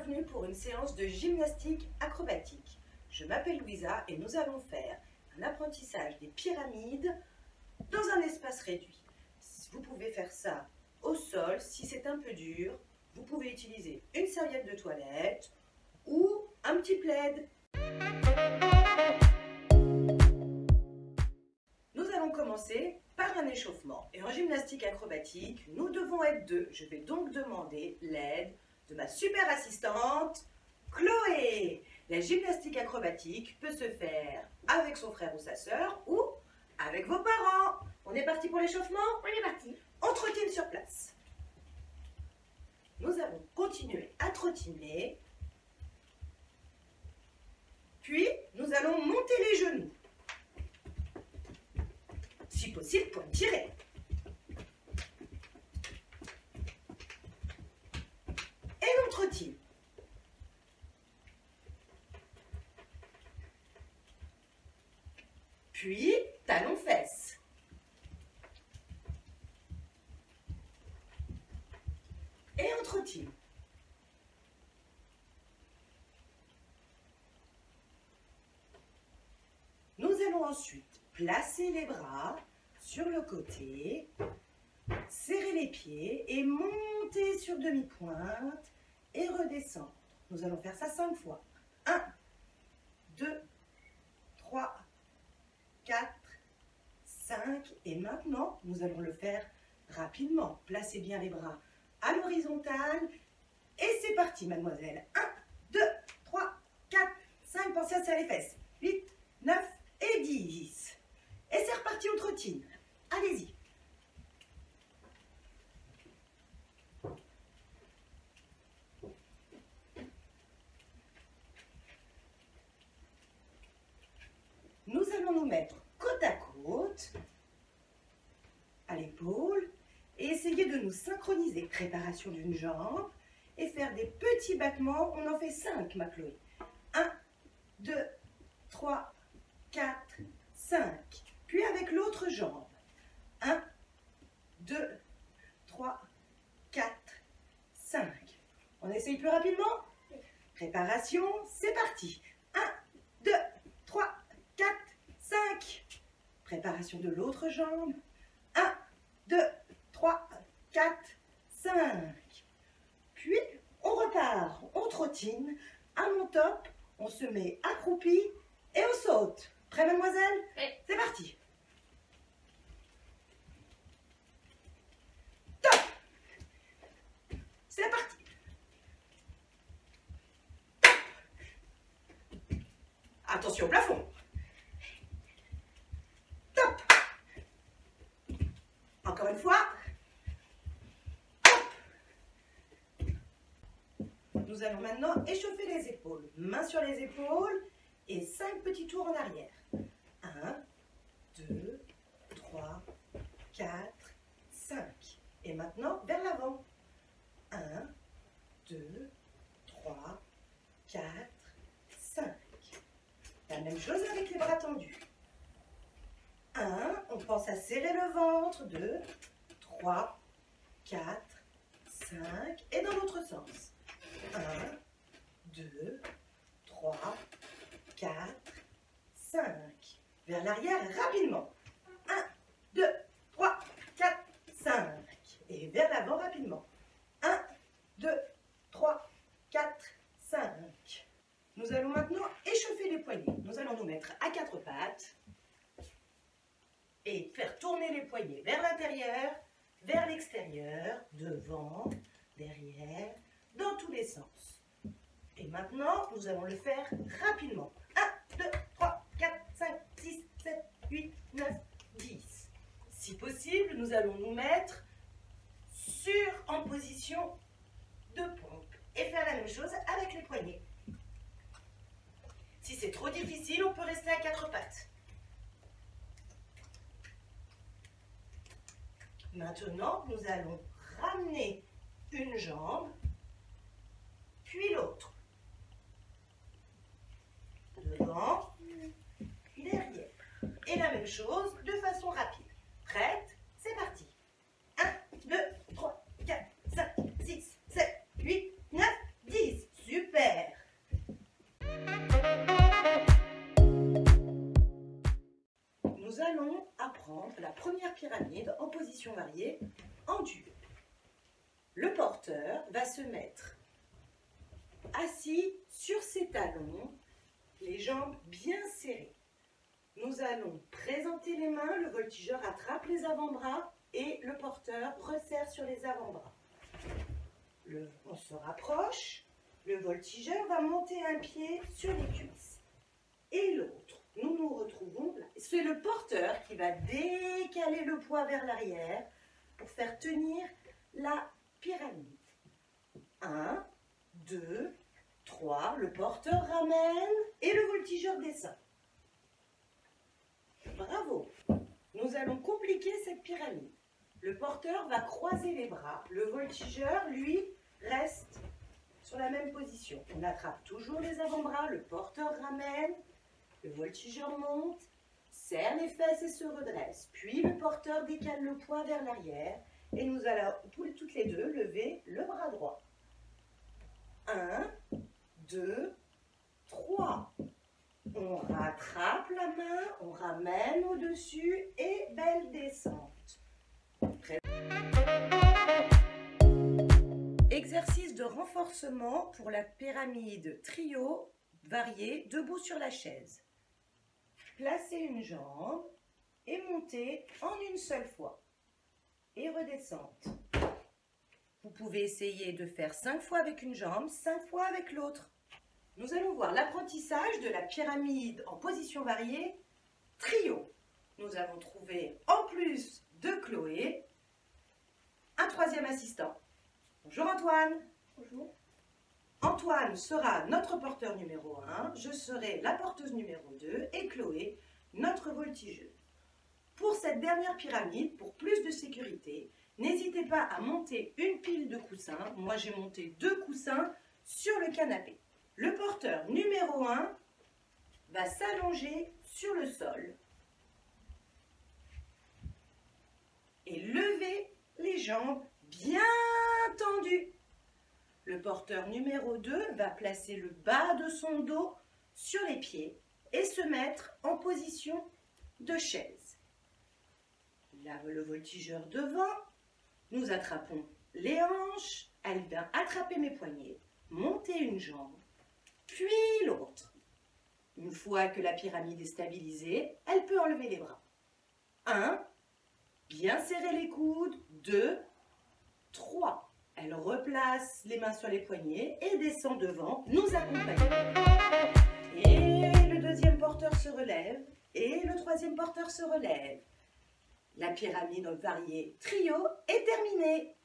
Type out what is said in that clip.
bienvenue pour une séance de gymnastique acrobatique. Je m'appelle Louisa et nous allons faire un apprentissage des pyramides dans un espace réduit. Vous pouvez faire ça au sol si c'est un peu dur. Vous pouvez utiliser une serviette de toilette ou un petit plaid. Nous allons commencer par un échauffement. Et en gymnastique acrobatique, nous devons être deux. Je vais donc demander l'aide de ma super assistante, Chloé. La gymnastique acrobatique peut se faire avec son frère ou sa sœur ou avec vos parents. On est parti pour l'échauffement? On est parti. On trottine sur place. Nous allons continuer à trottiner. Puis, nous allons monter les genoux. Si possible, pour tirer. Et on trottine. Puis, talons-fesses. Et on trottine. Nous allons ensuite placer les bras sur le côté, serrer les pieds et monter sur demi-pointe et redescendre. Nous allons faire ça 5 fois. 1, 2, 3, 4, 5 et maintenant nous allons le faire rapidement. Placez bien les bras à l'horizontale et c'est parti mademoiselle. 1, 2, 3, 4, 5, pensez à serrer les fesses. 8, 9 et 10. Et c'est reparti, on trottine. Allez-y. Nous allons nous mettre côte à côte, à l'épaule, et essayer de nous synchroniser. Préparation d'une jambe et faire des petits battements. On en fait 5, ma Chloé. 1, 2, 3, 4, 5. Puis avec l'autre jambe. 1, 2, 3, 4, 5. On essaye plus rapidement? Préparation, c'est parti. 1, 2, 3, 4, 5. Préparation de l'autre jambe. 1, 2, 3, 4, 5. Puis, on repart. On trottine. À mon top, on se met accroupi et on saute. Prêt, mademoiselle? Oui. C'est parti. Top. C'est parti. Top. Attention au plafond. Top. Encore une fois. Hop. Nous allons maintenant échauffer les épaules. Mains sur les épaules et 5 petits tours en arrière. 1, 2, 3, 4, 5. Et maintenant, vers l'avant. 1, 2, 3, 4, 5. La même chose avec les bras tendus. 1, on pense à serrer le ventre. 2, 3, 4, 5. Et dans l'autre sens. 1, 2, 3, 4, 5. Vers l'arrière rapidement. 1, 2, 3, 4, 5. Et vers l'avant rapidement. 1, 2, 3, 4, 5. Nous allons maintenant échauffer les poignets. Nous allons nous mettre à 4 pattes et faire tourner les poignets vers l'intérieur, vers l'extérieur, devant, derrière, dans tous les sens. Et maintenant, nous allons le faire rapidement. 1, 2, 3, 4, 5, 6, 7, 8, 9, 10. Si possible, nous allons nous mettre en position de pompe et faire la même chose avec les poignets. Si c'est trop difficile, on peut rester à 4 pattes. Maintenant, nous allons ramener une jambe, puis l'autre. Devant, derrière. Et la même chose de façon rapide. Prête? C'est parti. 1, 2, 3, 4, 5, 6, 7, 8, 9, 10. Super. porteur va se mettre assis sur ses talons, les jambes bien serrées. Nous allons présenter les mains, le voltigeur attrape les avant-bras et le porteur resserre sur les avant-bras. On se rapproche, le voltigeur va monter un pied sur les cuisses et l'autre. Nous nous retrouvons là. C'est le porteur qui va décaler le poids vers l'arrière pour faire tenir la pyramide. 1, 2, 3, le porteur ramène et le voltigeur descend. Bravo! Nous allons compliquer cette pyramide. Le porteur va croiser les bras. Le voltigeur, lui, reste sur la même position. On attrape toujours les avant-bras, le porteur ramène, le voltigeur monte, serre les fesses et se redresse. Puis le porteur décale le poids vers l'arrière et nous allons toutes les deux lever le bras droit. 1, 2, 3. On rattrape la main, on ramène au-dessus et belle descente. Exercice de renforcement pour la pyramide trio variée debout sur la chaise. Placez une jambe et montez en une seule fois. Et redescente. Vous pouvez essayer de faire 5 fois avec une jambe, 5 fois avec l'autre. Nous allons voir l'apprentissage de la pyramide en position variée trio. Nous avons trouvé, en plus de Chloé, un troisième assistant. Bonjour Antoine. Bonjour. Antoine sera notre porteur numéro 1, je serai la porteuse numéro 2 et Chloé, notre voltigeuse. Pour cette dernière pyramide, pour plus de sécurité, n'hésitez pas à monter une pile de coussins. Moi, j'ai monté 2 coussins sur le canapé. Le porteur numéro 1 va s'allonger sur le sol et lever les jambes bien tendues. Le porteur numéro 2 va placer le bas de son dos sur les pieds et se mettre en position de chaise. Là, le voltigeur devant, nous attrapons les hanches, elle vient attraper mes poignets, monter une jambe, puis l'autre. Une fois que la pyramide est stabilisée, elle peut enlever les bras. 1, bien serrer les coudes, 2, 3. Elle replace les mains sur les poignets et descend devant, nous accompagnons. Et le deuxième porteur se relève et le troisième porteur se relève. La pyramide variée trio est terminée.